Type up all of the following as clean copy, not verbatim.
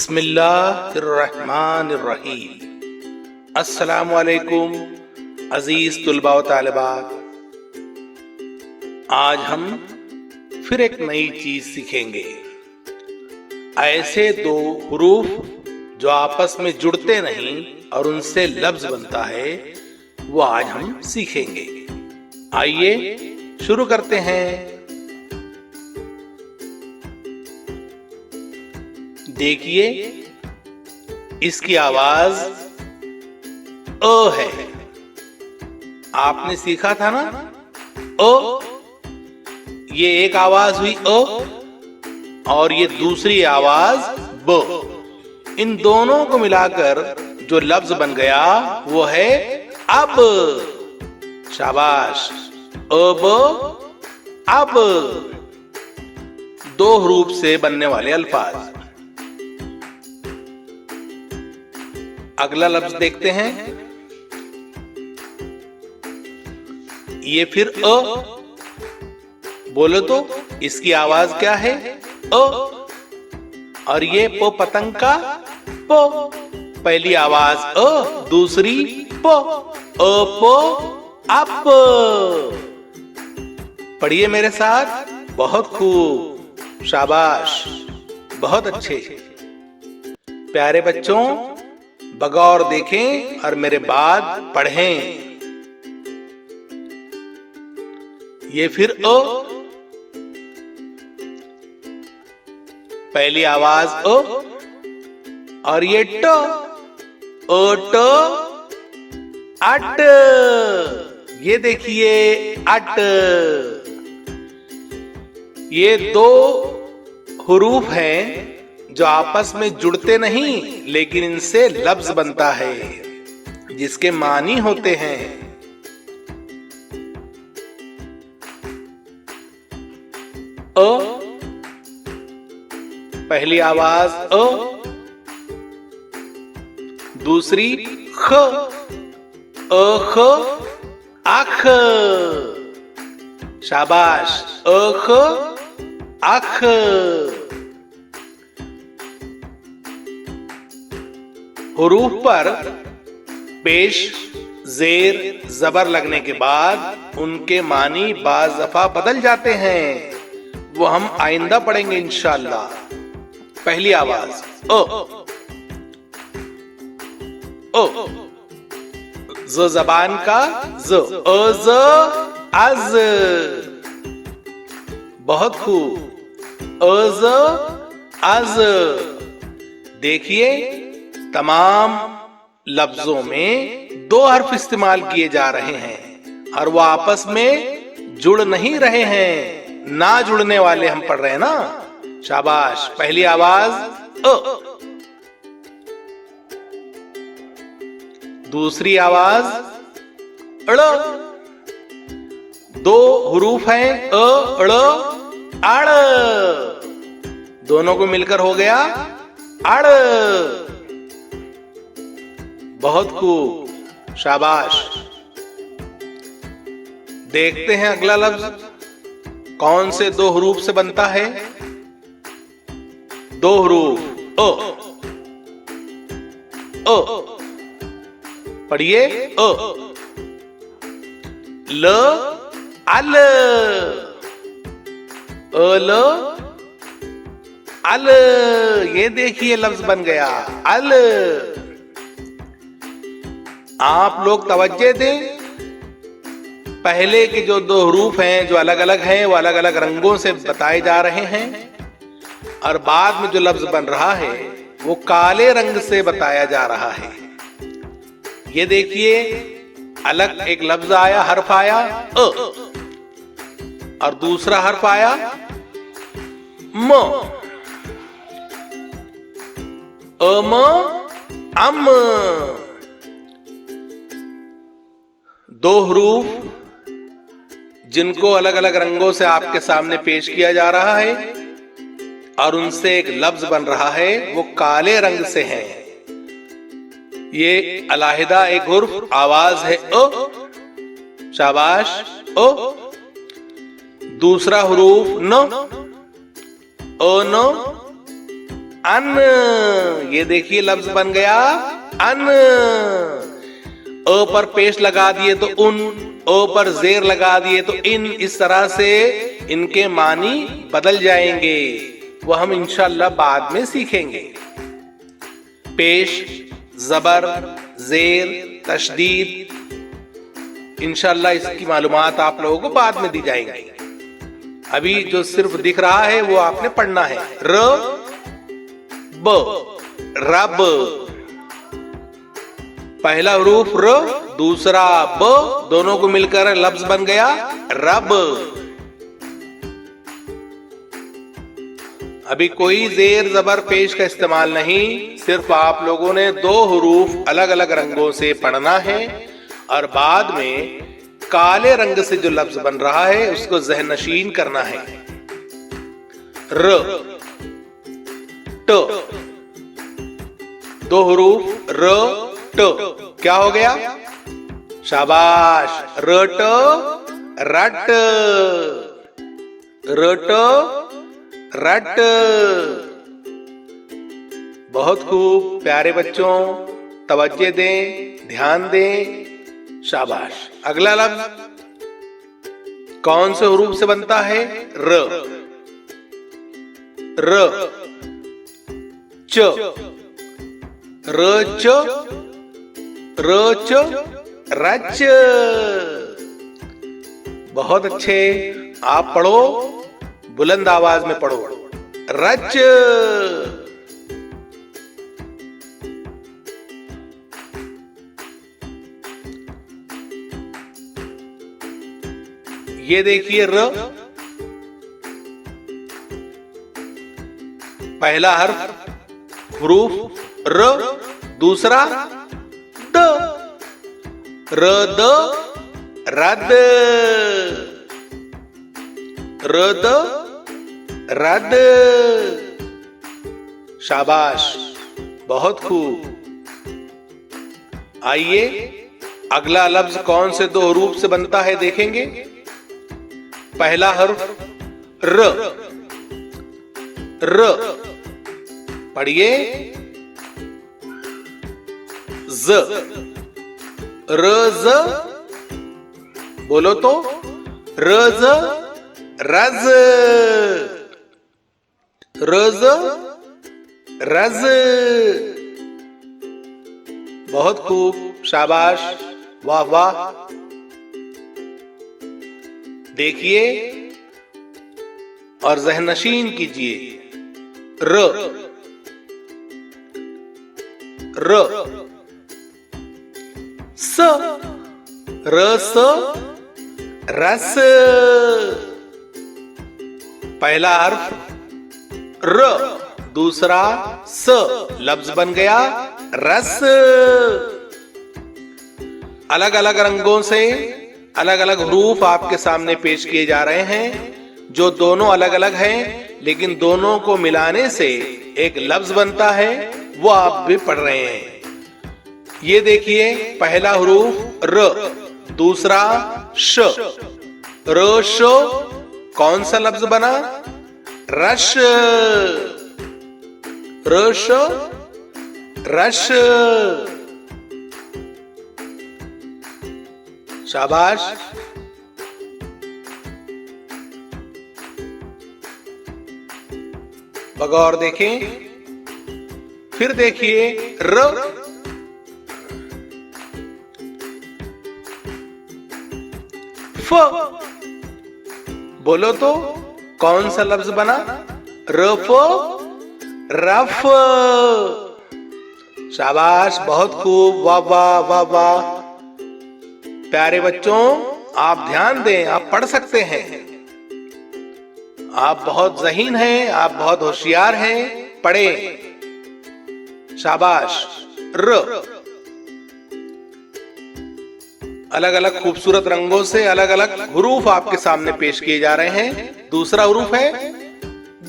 बिस्मिल्लाहिर्रहमानिर्रहीम। अस्सलामु अलैकुम अजीज तुलबा व तालिबात। आज हम फिर एक नई चीज सीखेंगे। ऐसे दो हुरूफ जो आपस में जुड़ते नहीं और उनसे लफ्ज बनता है, वो आज हम सीखेंगे। आइए शुरू करते हैं। देखिए, इसकी आवाज अ है। आपने सीखा था ना अ, ये एक आवाज हुई अ और ये दूसरी आवाज ब। इन दोनों को मिलाकर जो लफ्ज बन गया वो है अब। शाबाश, अब अब। दो हरूफ से बनने वाले अल्फाज। अगला लफ्ज देखते हैं। ये फिर अ, बोलो तो इसकी आवाज क्या है? अ। और ये प पतंग का प। पहली आवाज अ, दूसरी प। अ प अप। पढ़िए मेरे साथ। बहुत खूब, शाबाश, बहुत अच्छे। प्यारे बच्चों, बगौर देखें और मेरे बाद पढ़ें। ये फिर अ, पहली आवाज अ और ये ट। अ ट अट। ये देखिए अट। ये दो हुरूफ हैं जो आपस में जुड़ते नहीं, लेकिन इनसे लफ्ज बनता है जिसके मानी होते हैं। अ, पहली आवाज अ, दूसरी ख। अ ख अख। शाबाश, अ ख अख। हुरूफ पर पेश जेर जबर लगने के बाद उनके मानी बाज दफा बदल जाते हैं। वो हम आइंदा पढ़ेंगे इंशाअल्लाह। पहली आवाज ओ, ओ, ज जबान का ज। अ ज अज। बहुत खूब। अ ज अज। देखिए, तमाम लफ्जों में दो हर्फ इस्तेमाल किए जा रहे हैं और वो आपस में जुड़ नहीं रहे हैं। ना जुड़ने वाले हम पढ़ रहे हैं ना। शाबाश। पहली आवाज अ, दूसरी आवाज अड़। दो हुरूफ हैं अ अड़ अड़। दोनों को मिलकर हो गया अड़। बहुत खूब, शाबाश। देखते हैं अगला लफ्ज कौन से दो हुरूफ से बनता है। दो हुरूफ अ, अ। पढ़िए अ, ल अल। अल अल। ये देखिए लफ्ज बन गया अल। आप लोग तवज्जो दें। पहले के जो दो हरूफ हैं जो अलग अलग हैं, वो अलग अलग रंगों से बताए जा रहे हैं और बाद में जो लफ्ज बन रहा है वो काले रंग से बताया जा रहा है। ये देखिए, अलग एक लफ्ज आया, हर्फ आया अ और दूसरा हर्फ आया म। अम अम। दो हरूफ जिनको अलग अलग रंगों से आपके सामने पेश किया जा रहा है और उनसे एक लफ्ज बन रहा है, वो काले रंग से है। ये अलहदा एक हुर्फ आवाज है अ। शाबाश, अ। दूसरा हुरूफ न। अ न अन, ये देखिए लफ्ज बन गया अन। अ पर पेश लगा दिए तो उन, ओ पर जेर लगा दिए तो इन, इस तरह से इनके मानी बदल जाएंगे। वो हम इंशाअल्लाह बाद में सीखेंगे। पेश, जबर, जेर, तशदीद, इंशाअल्लाह इसकी मालूमात आप लोगों को बाद में दी जाएंगी। अभी जो सिर्फ दिख रहा है वो आपने पढ़ना है। र ब, रब, पहला हरूफ र, दूसरा ब, दोनों को मिलकर लफ्ज बन गया रब। अभी कोई जेर जबर पेश का इस्तेमाल नहीं, सिर्फ आप लोगों ने दो हरूफ अलग अलग रंगों से पढ़ना है और बाद में काले रंग से जो लफ्ज बन रहा है उसको ज़हन नशीन करना है। र, ट, दो हरूफ र ट, क्या हो गया? शाबाश, रट रट, रट रट। बहुत खूब प्यारे बच्चों, तवज्जो दें, ध्यान दें, शाबाश। अगला लफ्ज कौन से हरूफ से बनता है? र, र, च, र च, र च, रच। बहुत अच्छे, आप पढ़ो, बुलंद आवाज में पढ़ो, रच। ये देखिए र, पहला हर्फ हरूफ र, दूसरा द, र द, रद, र द, रद। शाबाश, बहुत खूब। आइए अगला लफ्ज कौन से दो हरूफ से बनता है देखेंगे। पहला हर्फ र, र, पढ़िए, ज, र ज, बोलो तो, र ज, रज, र ज, रज। बहुत खूब, शाबाश, वाह वाह। देखिए और ज़हन नशीन कीजिए। र, र, स, रस, रस। पहला हर्फ र, दूसरा स, लफ्ज बन गया रस। अलग अलग रंगों से अलग अलग हरूफ आपके सामने पेश किए जा रहे हैं, जो दोनों अलग अलग हैं लेकिन दोनों को मिलाने से एक लफ्ज बनता है, वो आप भी पढ़ रहे हैं। ये देखिए, पहला हरूफ र, दूसरा श, र श, कौन सा लफ्ज बना? Rush, rush, rush. शाबाश। बगौर देखें, फिर देखिए र, फ, बोलो तो कौन सा लफ्ज बना? Rough, rough. शाबाश, बहुत खूब, वाह वाह वाह वाह। प्यारे बच्चों, आप ध्यान दें, आप पढ़ सकते हैं, आप बहुत ज़हीन हैं, आप बहुत होशियार हैं, पढ़े। शाबाश। र, अलग अलग खूबसूरत रंगों से अलग अलग हरूफ आपके सामने पेश किए जा रहे हैं। दूसरा हरूफ है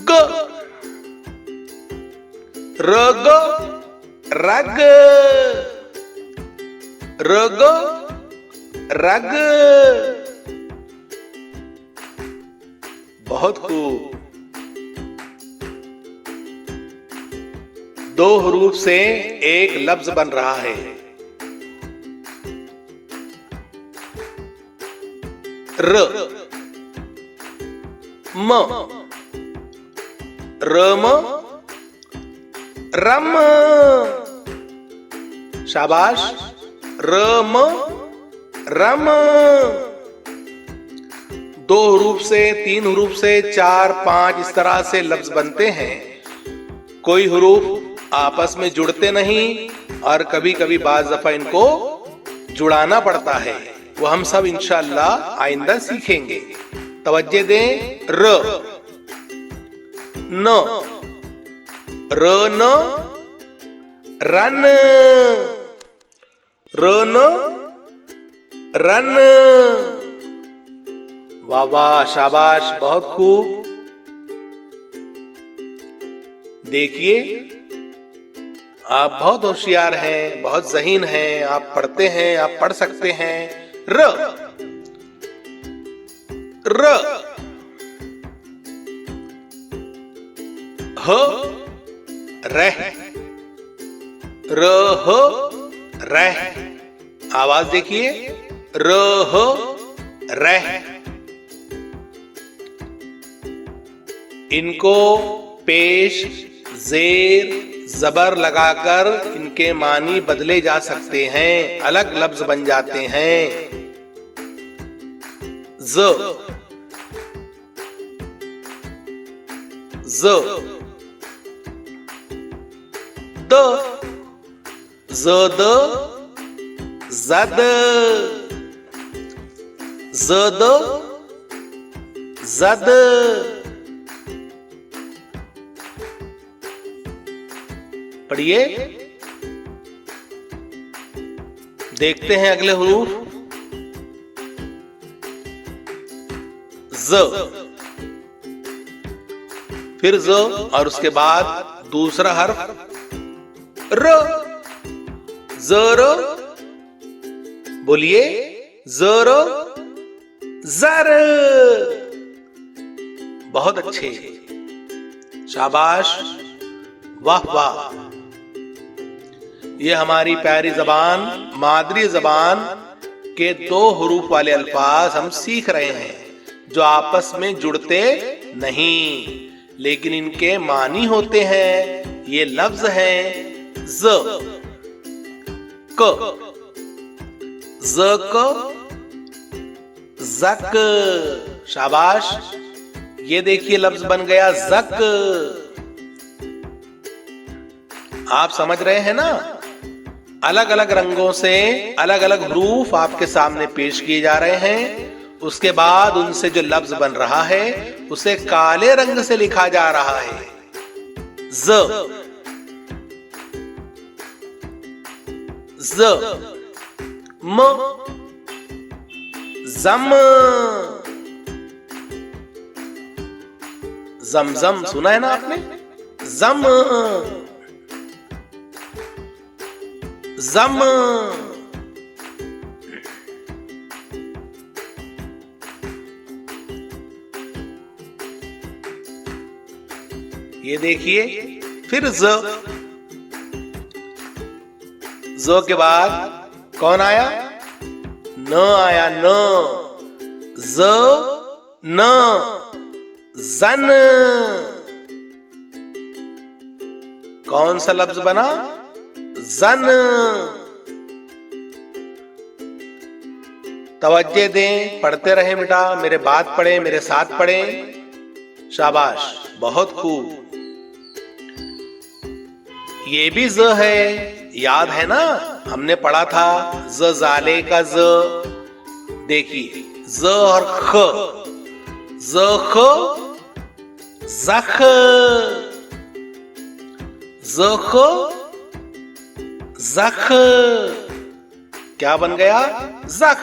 ग, रग, रग, रग, रग। बहुत खूब। दो हरूफ से एक लफ्ज बन रहा है। र, म, रम, रम। शाबाश। रम, रम। दो हरूफ से, तीन हरूफ से, चार, पांच, इस तरह से लफ्ज बनते हैं। कोई हरूफ आपस में जुड़ते नहीं और कभी कभी बाज दफा इनको जुड़ाना पड़ता है। वो हम सब इंशाअल्लाह आइंदा सीखेंगे। तवज्जो दें। र, न, र, न, रन, र, न, रन। वाह वाह, शाबाश, बहुत खूब। देखिए, आप बहुत होशियार हैं, बहुत ज़हीन हैं, आप पढ़ते हैं, आप पढ़ सकते हैं। र, र, ह, रह, र, ह, रह। आवाज देखिए। र, ह, रह। इनको पेश, जेर, जबर लगाकर इनके मानी बदले जा सकते हैं, अलग लफ्ज बन जाते हैं। ज, ज, द, जद, जद, जद, जद। पढ़िए। देखते हैं अगले हुरूफ। ज, फिर ज और उसके बाद दूसरा हर्फ र, जर। बोलिए। जर, जर। बहुत अच्छे, शाबाश, वाह वाह। ये हमारी प्यारी जबान, मादरी जबान के दो हुरूफ वाले अल्फाज हम सीख रहे हैं, जो आपस में जुड़ते नहीं लेकिन इनके मानी होते हैं। ये लफ्ज हैं ज, क, ज़क, ज़क। शाबाश। ये देखिए लफ्ज बन गया ज़क। आप समझ रहे हैं ना? अलग अलग रंगों से अलग अलग हरूफ आपके सामने पेश किए जा रहे हैं। उसके बाद उनसे जो लफ्ज बन रहा है उसे काले रंग से लिखा जा रहा है। ज, ज, म, जम। जमजम सुना है ना आपने? जम, जम। ये देखिए। फिर ज, ज के बाद कौन आया? न आया। न, ज, न, जन। कौन सा लफ्ज बना? जन। तवज्जो दें, पढ़ते रहे बेटा, मेरे बात पढ़े, मेरे साथ पढ़े। शाबाश, बहुत खूब। ये भी ज है, याद है ना? हमने पढ़ा था ज जाले का ज। देखिए ज और ख, ज ख, जख, ज ख, जख। क्या बन गया? जख।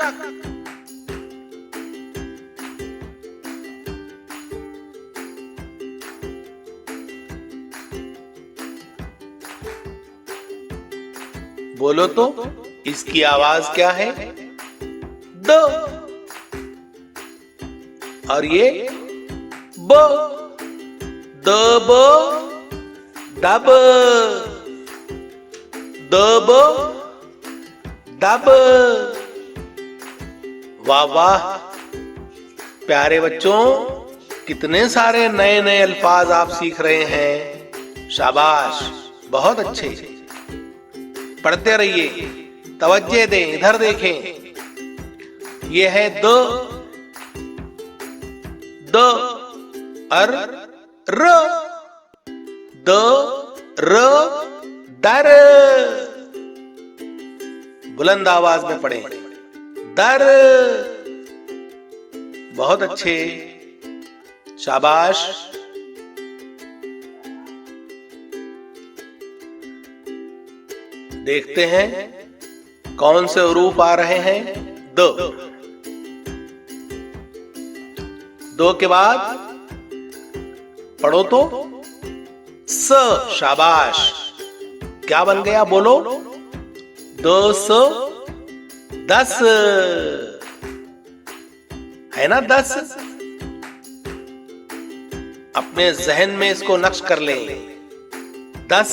बोलो तो इसकी आवाज क्या है? द। और ये ब, दब, दब। दब दब। वाह वाह प्यारे बच्चों, कितने सारे नए नए अल्फाज आप सीख रहे हैं। शाबाश, बहुत अच्छे। पढ़ते रहिए, तवज्जो दें, इधर देखें। ये है द और र। द र दर। बुलंद आवाज में पढ़ें, दर। बहुत अच्छे, शाबाश। देखते हैं कौन से हरूफ आ रहे हैं। दो के बाद पढ़ो तो स। शाबाश, क्या बन गया बोलो? 10 है ना 10। अपने जहन में इसको नक्श कर लें। 10।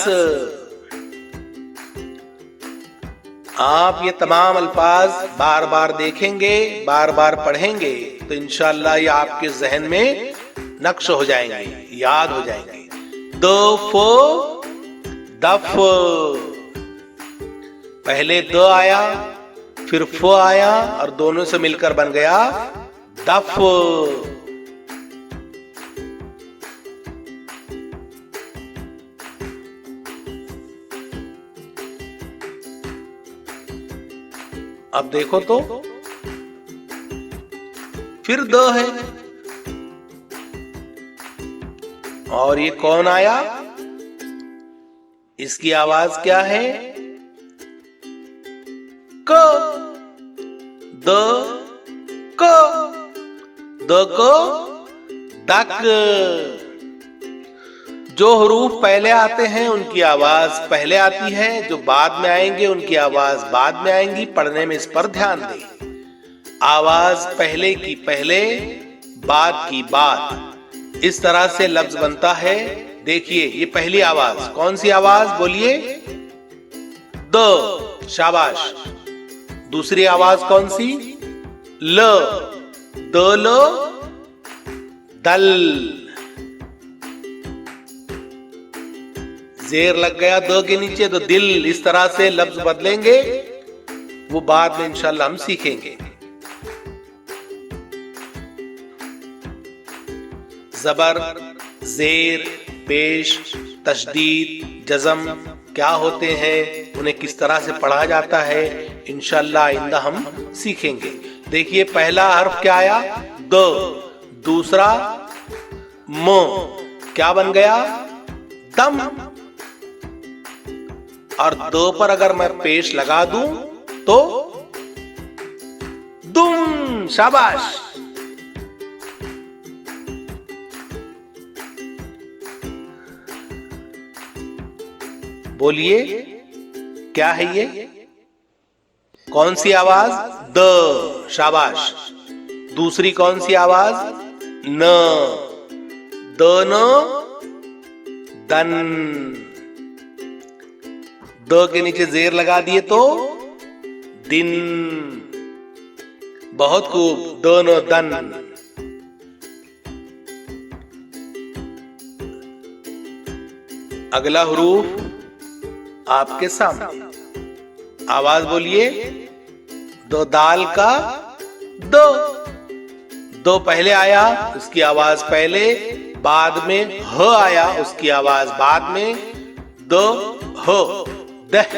आप ये तमाम अल्फाज बार बार देखेंगे, बार बार पढ़ेंगे तो इंशाअल्लाह ये आपके जहन में नक्श हो जाएंगे, याद हो जाएंगे। दफ दफ। पहले द आया, फिर फ आया और दोनों से मिलकर बन गया दफ। अब देखो तो फिर द है और ये कौन आया? इसकी आवाज क्या है? क। द क। द को दक। जो हरूफ पहले आते हैं उनकी आवाज पहले आती है, जो बाद में आएंगे उनकी आवाज बाद में आएंगी। पढ़ने में इस पर ध्यान दें। आवाज पहले की पहले, बाद की बाद, इस तरह से लफ्ज बनता है। देखिए ये पहली आवाज, कौन सी आवाज बोलिए? द। शाबाश। दूसरी आवाज कौन सी? ल। द ल दल। जेर लग गया द के नीचे तो दिल। इस तरह से लफ्ज बदलेंगे, वो बाद में इंशाल्लाह हम सीखेंगे। जबर, जेर, पेश, तशदीद, जज़म क्या होते हैं, उन्हें किस तरह से पढ़ा जाता है, इंशाल्लाह आइंदा हम सीखेंगे। देखिए पहला हर्फ क्या आया? द। दूसरा म, क्या बन गया? दम। और दो पर अगर मैं पेश लगा दूं तो दुम। शाबाश। बोलिए क्या है ये? कौन सी आवाज? द। शाबाश। दूसरी कौन सी आवाज? न। द न दन। द के नीचे जेर लगा दिए तो दिन। बहुत खूब। द न दन। अगला हुरूफ आपके सामने। आवाज बोलिए। दो दाल का दो। दो पहले आया, उसकी आवाज पहले, बाद में ह आया, उसकी आवाज बाद में। दो ह दह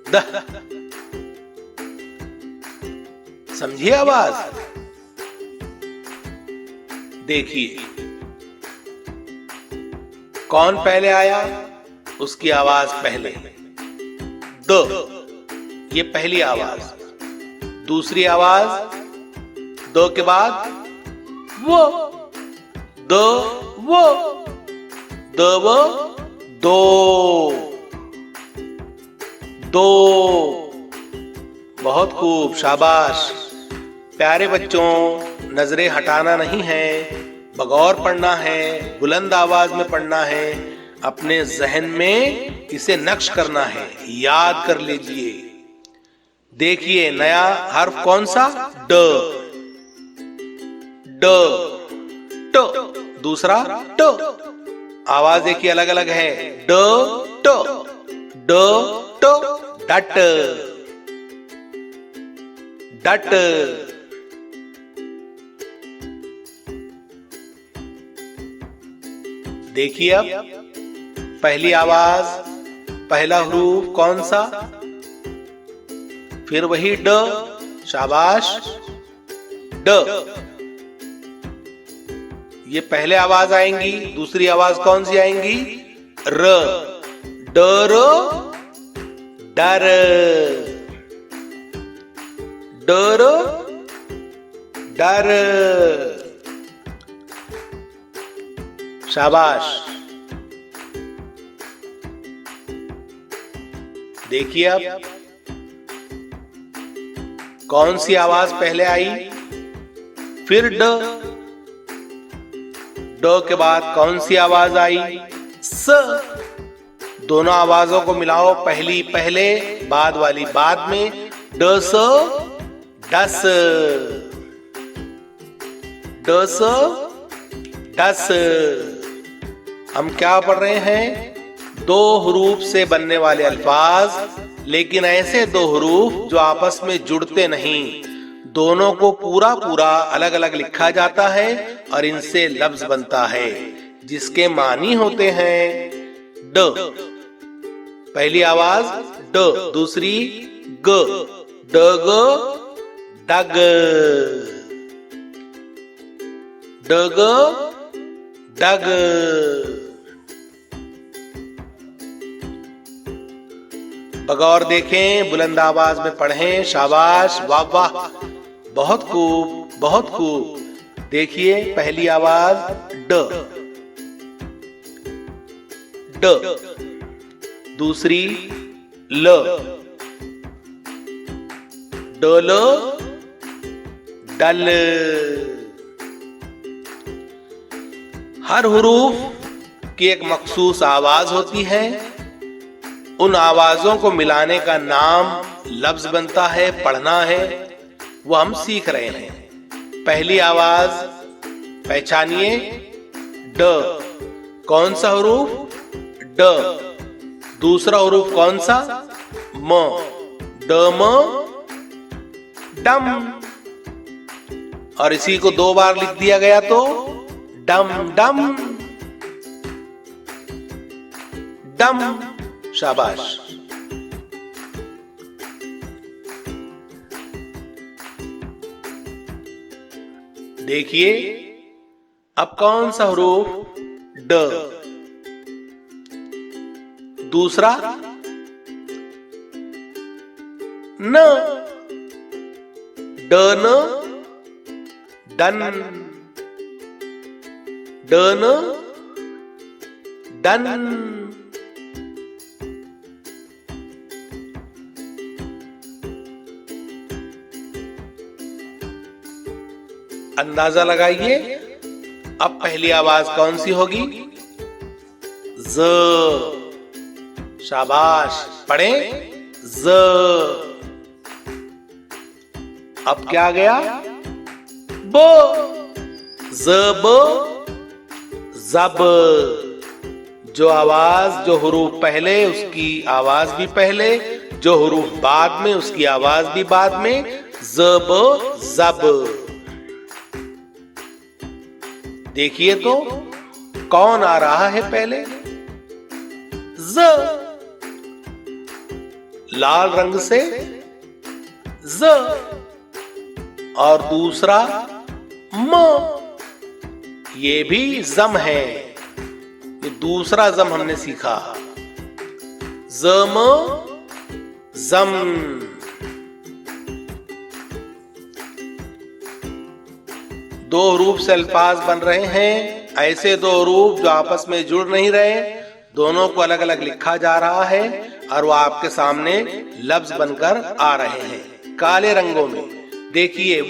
दह। समझिए आवाज। देखिए कौन पहले आया, उसकी आवाज पहले। द, ये पहली आवाज। दूसरी आवाज दो के बाद वो। दो वो। दो वो दो। दो। बहुत खूब। शाबाश। प्यारे बच्चों, नजरें हटाना नहीं है, बगौर पढ़ना है, बुलंद आवाज में पढ़ना है। अपने जहन में इसे नक्श करना है, याद कर लीजिए। देखिए नया हर्फ कौन सा? ड। ड ट, दूसरा ट। आवाज देखिए अलग अलग है। ड ट, ड ट, डट डट। देखिए अब पहली आवाज, पहला हरूफ कौन सा? फिर वही ड, शाबाश, ड। ये पहले आवाज आएंगी। दूसरी आवाज कौन सी आएंगी? र। डर, डर, डर, डर, शाबाश। देखिए अब कौन सी आवाज पहले आई? फिर ड। ड के बाद कौन सी आवाज आई? स। दोनों आवाजों को मिलाओ, पहली पहले, बाद वाली बाद में। ड स, डस, ड स, डस। हम क्या पढ़ रहे हैं? दो हरूफ से बनने वाले अल्फाज, लेकिन ऐसे दो हरूफ जो आपस में जुड़ते नहीं। दोनों को पूरा पूरा अलग अलग लिखा जाता है और इनसे लफ्ज बनता है जिसके मानी होते हैं ड। पहली आवाज ड, दूसरी ग। डग, डग, डग, डग। बगौर देखें, बुलंद आवाज में पढ़ें। शाबाश, वाह वाह, बहुत खूब, बहुत खूब। देखिए पहली आवाज ड, ड। दूसरी ल, डल, डल। हर हुरूफ की एक मखसूस आवाज होती है। उन आवाजों को मिलाने का नाम लफ्ज बनता है, पढ़ना है, वो हम सीख रहे हैं। पहली आवाज पहचानिए, ड। कौन सा हुरूफ? ड। दूसरा हुरूफ कौन सा? म। ड म, डम। और इसी को दो बार लिख दिया गया तो डम डम, डम। शाबाश। देखिए अब कौन सा हरूफ? ड। दूसरा न, डन, डन, डन, डन। अंदाजा लगाइए अब पहली आवाज कौन सी होगी? ज। शाबाश, पढ़ें, ज। अब क्या गया? ब। ज़ब, ज़ब। जो आवाज, जो हुरूफ पहले उसकी आवाज भी पहले, जो हुरूफ बाद में उसकी आवाज भी बाद में। ज़ब, ज़ब। देखिए तो कौन आ रहा है पहले? ज। लाल रंग से ज। और दूसरा म। ये भी जम है। ये दूसरा जम हमने सीखा। जम, जम। दो हरूफ से अल्फाज बन रहे हैं। ऐसे दो हरूफ जो आपस में जुड़ नहीं रहे, दोनों को अलग अलग लिखा जा रहा है और वो आपके सामने लफ्ज बनकर आ रहे हैं काले रंगों में। देखिए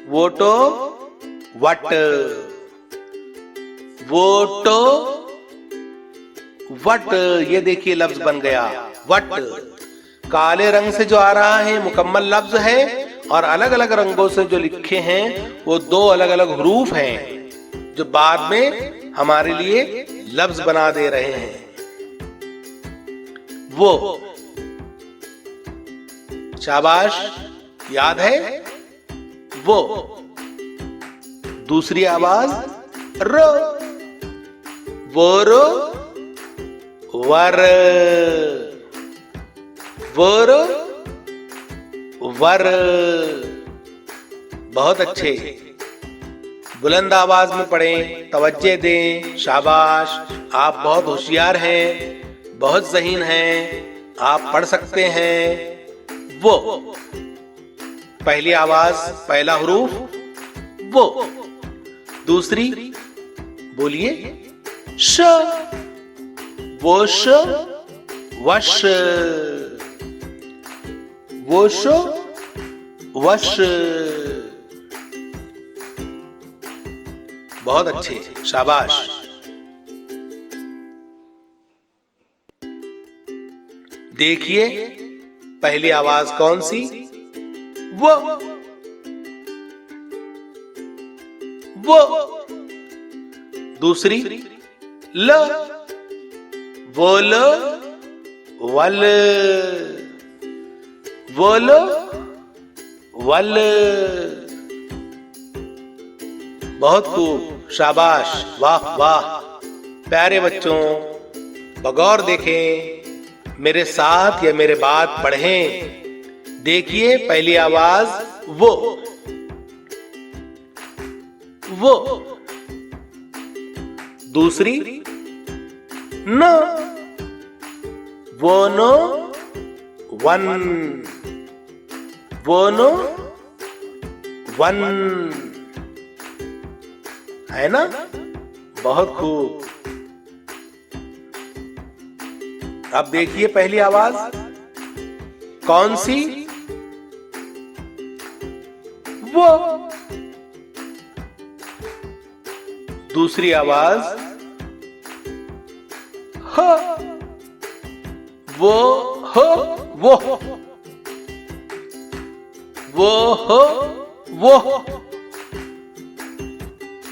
वोटो, वट। वोटो, वट, ये देखिए लफ्ज बन गया वट। काले रंग से जो आ रहा है मुकम्मल लफ्ज है, और अलग अलग रंगों से जो लिखे हैं वो दो अलग अलग हरूफ हैं जो बाद में हमारे लिए लफ्ज बना दे रहे हैं। वो, शाबाश, याद है वो। दूसरी आवाज रो, वो रो, वर, वो रो, वर। बहुत अच्छे, बुलंद आवाज में पढ़ें, तवज्जो दें, शाबाश। आप बहुत होशियार हैं, बहुत ज़हीन हैं, आप पढ़ सकते हैं। वो, पहली आवाज, पहला हरूफ वो। दूसरी, बोलिए श, वो श, वश, वो श, वश। बहुत अच्छे, शाबाश। देखिए पहली आवाज कौन सी, वो, वो। दूसरी ल, वो ल, वल, वो ल, वल। बहुत खूब, शाबाश, वाह वाह। प्यारे बच्चों, बगौर देखें, मेरे साथ या मेरे बाद पढ़ें। देखिए पहली आवाज वो, वो। दूसरी न, वो नो, वन, वो नो, वन। है ना? बहुत खूब। अब देखिए पहली आवाज कौन सी, वो। दूसरी आवाज ह, वो हो, वो, वो हो, वो।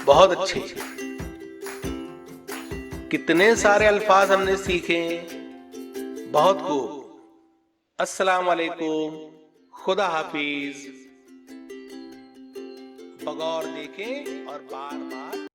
बहुत अच्छे, कितने सारे अल्फाज हमने सीखे। बहुत खूब। अस्सलाम वालेकुम, खुदा हाफिज। बगौर देखें और बार बार